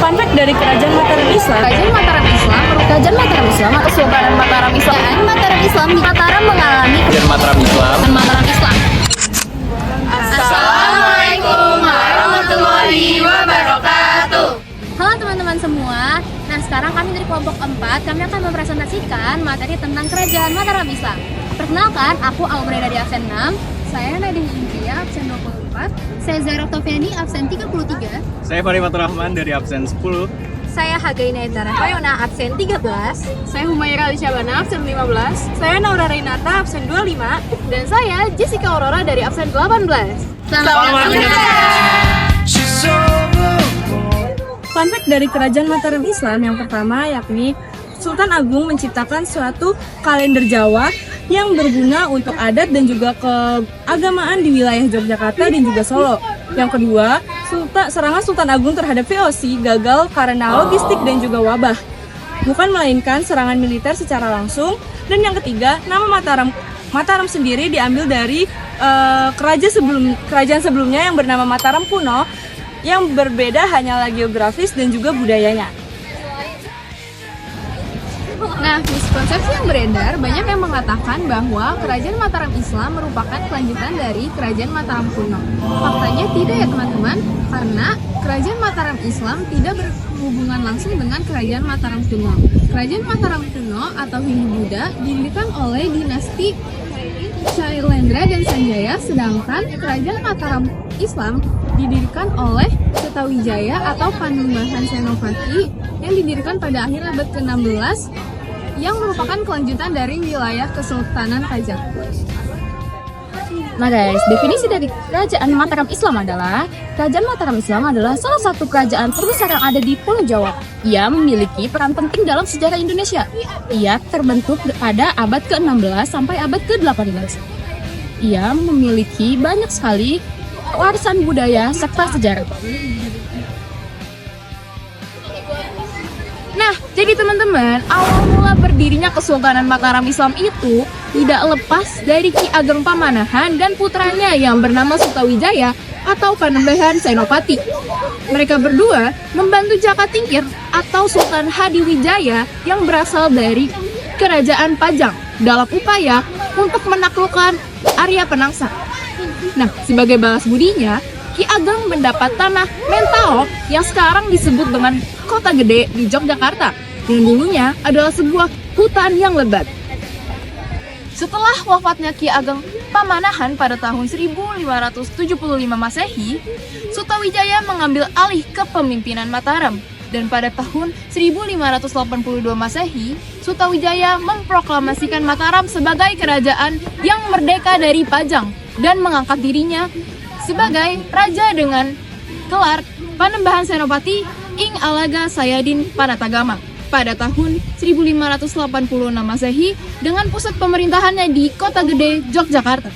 Fun fact dari Kerajaan Mataram Islam. Kerajaan Mataram Islam atau Kesultanan Mataram Islam. Mataram Islam di Mataram mengalami Kerajaan Mataram Islam. Mataram Islam. Assalamualaikum warahmatullahi wabarakatuh. Halo teman-teman semua. Nah, sekarang kami dari kelompok 4, kami akan mempresentasikan materi tentang Kerajaan Mataram Islam. Perkenalkan, aku Aubrey dari absen 6, saya Nadine Indria absen 24, saya Zara Tofiani absen 33, Saya Farimatur Rahman dari absen 10. saya Hagaina Intara Fayona absen 13, Saya Humaira Alishabana absen 15. Saya Naura Renata absen 25. dan saya Jessica Aurora dari absen 18. Selamat Fun fact dari Kerajaan Mataram Islam yang pertama yakni Sultan Agung menciptakan suatu kalender Jawa yang berguna untuk adat dan juga keagamaan di wilayah Yogyakarta dan juga Solo. Yang kedua, serangan Sultan Agung terhadap VOC gagal karena logistik dan juga wabah, bukan melainkan serangan militer secara langsung. Dan yang ketiga, nama Mataram sendiri diambil dari kerajaan sebelumnya yang bernama Mataram kuno, yang berbeda hanyalah geografis dan juga budayanya. Nah, miskonsepsi yang beredar banyak yang mengatakan bahwa Kerajaan Mataram Islam merupakan kelanjutan dari Kerajaan Mataram kuno. Faktanya tidak ya teman-teman, karena Kerajaan Mataram Islam tidak berhubungan langsung dengan Kerajaan Mataram kuno. Kerajaan Mataram kuno atau Hindu-Buddha didirikan oleh dinasti Shailendra dan Sanjaya, sedangkan Kerajaan Mataram Islam didirikan oleh Sutawijaya atau Panembahan Senopati yang didirikan pada akhir abad ke-16 yang merupakan kelanjutan dari wilayah Kesultanan Pajang. Nah guys, definisi dari Kerajaan Mataram Islam adalah Kerajaan Mataram Islam adalah salah satu kerajaan terbesar yang ada di Pulau Jawa. Ia memiliki peran penting dalam sejarah Indonesia. Ia terbentuk pada abad ke-16 sampai abad ke-18. Ia memiliki banyak sekali warisan budaya serta sejarah. Nah, jadi teman-teman, awal mula berdirinya Kesultanan Mataram Islam itu tidak lepas dari Ki Ageng Pamanahan dan putranya yang bernama Sutawijaya atau Panembahan Senopati. Mereka berdua membantu Jaka Tingkir atau Sultan Hadiwijaya yang berasal dari Kerajaan Pajang dalam upaya untuk menaklukkan Arya Penangsa. Nah, sebagai balas budinya, Ki Ageng mendapat tanah Mentawai yang sekarang disebut dengan Kota Gede di Yogyakarta, yang dulunya adalah sebuah hutan yang lebat. Setelah wafatnya Ki Ageng Pamanahan pada tahun 1575 Masehi, Sutawijaya mengambil alih kepemimpinan Mataram, dan pada tahun 1582 Masehi, Sutawijaya memproklamasikan Mataram sebagai kerajaan yang merdeka dari Pajang dan mengangkat dirinya sebagai raja dengan gelar Panembahan Senopati Ing Alaga Sayadin Panatagama pada tahun 1586 Masehi dengan pusat pemerintahannya di Kota Gede, Yogyakarta.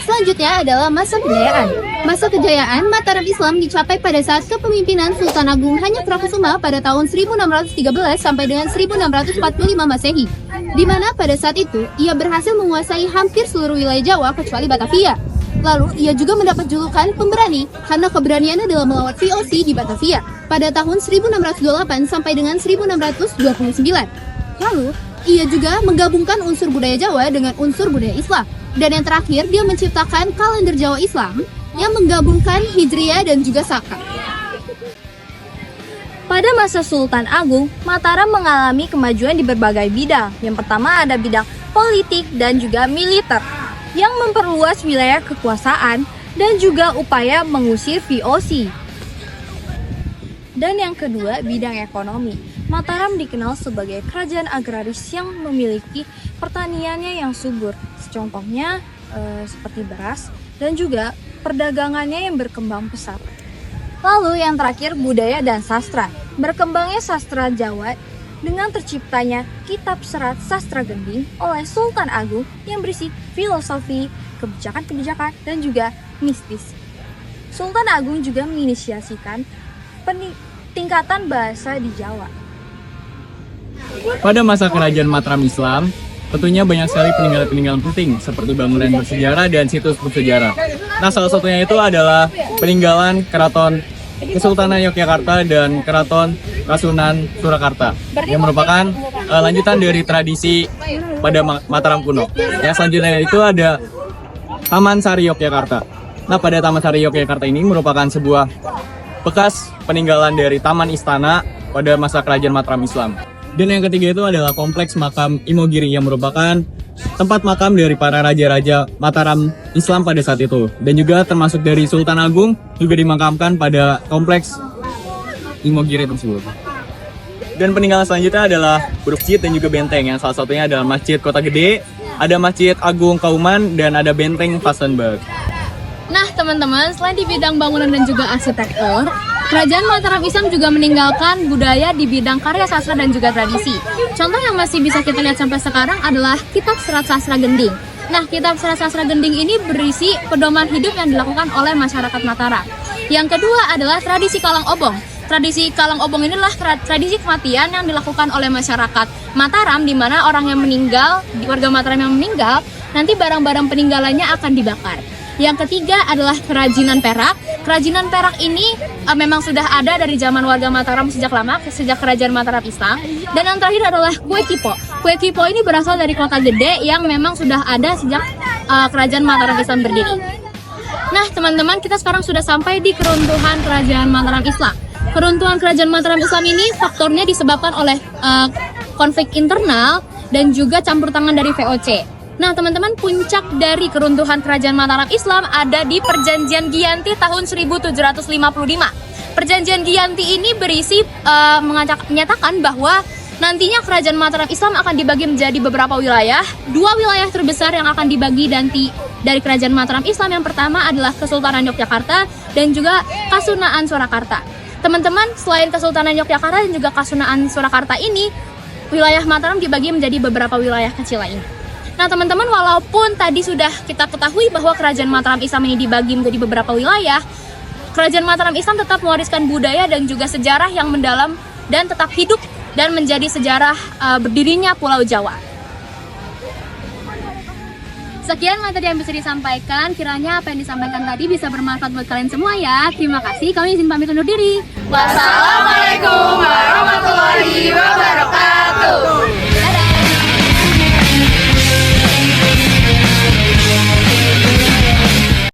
Selanjutnya adalah masa kejayaan. Masa kejayaan Mataram Islam dicapai pada saat kepemimpinan Sultan Agung Hanyakrokusumo pada tahun 1613 sampai dengan 1645 Masehi, di mana pada saat itu ia berhasil menguasai hampir seluruh wilayah Jawa kecuali Batavia. Lalu, ia juga mendapat julukan pemberani karena keberaniannya dalam melawan VOC di Batavia pada tahun 1628 sampai dengan 1629. Lalu, ia juga menggabungkan unsur budaya Jawa dengan unsur budaya Islam. Dan yang terakhir, dia menciptakan kalender Jawa Islam yang menggabungkan Hijriah dan juga Saka. Pada masa Sultan Agung, Mataram mengalami kemajuan di berbagai bidang. Yang pertama ada bidang politik dan juga militer, yang memperluas wilayah kekuasaan dan juga upaya mengusir VOC. Dan yang kedua, bidang ekonomi. Mataram dikenal sebagai kerajaan agraris yang memiliki pertaniannya yang subur. Contohnya seperti beras dan juga perdagangannya yang berkembang pesat. Lalu yang terakhir, budaya dan sastra. Berkembangnya sastra Jawa dengan terciptanya kitab serat sastra gending oleh Sultan Agung yang berisi filosofi, kebijakan-kebijakan, dan juga mistis. Sultan Agung juga menginisiasikan peningkatan bahasa di Jawa. Pada masa Kerajaan Mataram Islam, tentunya banyak sekali peninggalan-peninggalan penting seperti bangunan bersejarah dan situs bersejarah. Nah, salah satunya itu adalah peninggalan Keraton Kesultanan Yogyakarta dan Keraton Kasunan Surakarta yang merupakan lanjutan dari tradisi pada Mataram kuno. Yang selanjutnya itu ada Taman Sari Yogyakarta. Nah, pada Taman Sari Yogyakarta ini merupakan sebuah bekas peninggalan dari Taman Istana pada masa Kerajaan Mataram Islam. Dan yang ketiga itu adalah Kompleks Makam Imogiri yang merupakan tempat makam dari para raja-raja Mataram Islam pada saat itu. Dan juga termasuk dari Sultan Agung juga dimakamkan pada Kompleks Imogiri tersebut. Dan peninggalan selanjutnya adalah masjid dan juga benteng, yang salah satunya adalah Masjid Kota Gede, ada Masjid Agung Kauman, dan ada Benteng Vastenburg. Nah, teman-teman, selain di bidang bangunan dan juga arsitektur, Kerajaan Mataram Islam juga meninggalkan budaya di bidang karya sastra dan juga tradisi. Contoh yang masih bisa kita lihat sampai sekarang adalah Kitab Serat Sastra Gending. Nah, Kitab Serat Sastra Gending ini berisi pedoman hidup yang dilakukan oleh masyarakat Mataram. Yang kedua adalah tradisi Kalang Obong. Tradisi Kalang Obong inilah tradisi kematian yang dilakukan oleh masyarakat Mataram, di mana orang yang meninggal, warga Mataram yang meninggal, nanti barang-barang peninggalannya akan dibakar. Yang ketiga adalah kerajinan perak. Kerajinan perak ini memang sudah ada dari zaman warga Mataram sejak lama, sejak Kerajaan Mataram Islam. Dan yang terakhir adalah kue kipo. Kue kipo ini berasal dari Kota Gede yang memang sudah ada sejak Kerajaan Mataram Islam berdiri. Nah, teman-teman, kita sekarang sudah sampai di keruntuhan Kerajaan Mataram Islam. Keruntuhan Kerajaan Mataram Islam ini faktornya disebabkan oleh konflik internal dan juga campur tangan dari VOC. Nah, teman-teman, puncak dari keruntuhan Kerajaan Mataram Islam ada di Perjanjian Giyanti tahun 1755. Perjanjian Giyanti ini berisi menyatakan bahwa nantinya Kerajaan Mataram Islam akan dibagi menjadi beberapa wilayah. Dua wilayah terbesar yang akan dibagi nanti dari Kerajaan Mataram Islam yang pertama adalah Kesultanan Yogyakarta dan juga Kasunanan Surakarta. Teman-teman, selain Kesultanan Yogyakarta dan juga Kasunanan Surakarta ini, wilayah Mataram dibagi menjadi beberapa wilayah kecil lainnya. Nah, teman-teman, walaupun tadi sudah kita ketahui bahwa Kerajaan Mataram Islam ini dibagi menjadi beberapa wilayah, Kerajaan Mataram Islam tetap mewariskan budaya dan juga sejarah yang mendalam dan tetap hidup dan menjadi sejarah berdirinya Pulau Jawa. Sekian materi yang bisa disampaikan. Kiranya apa yang disampaikan tadi bisa bermanfaat buat kalian semua ya. Terima kasih. Kami izin pamit undur diri. Wassalamualaikum warahmatullahi wabarakatuh.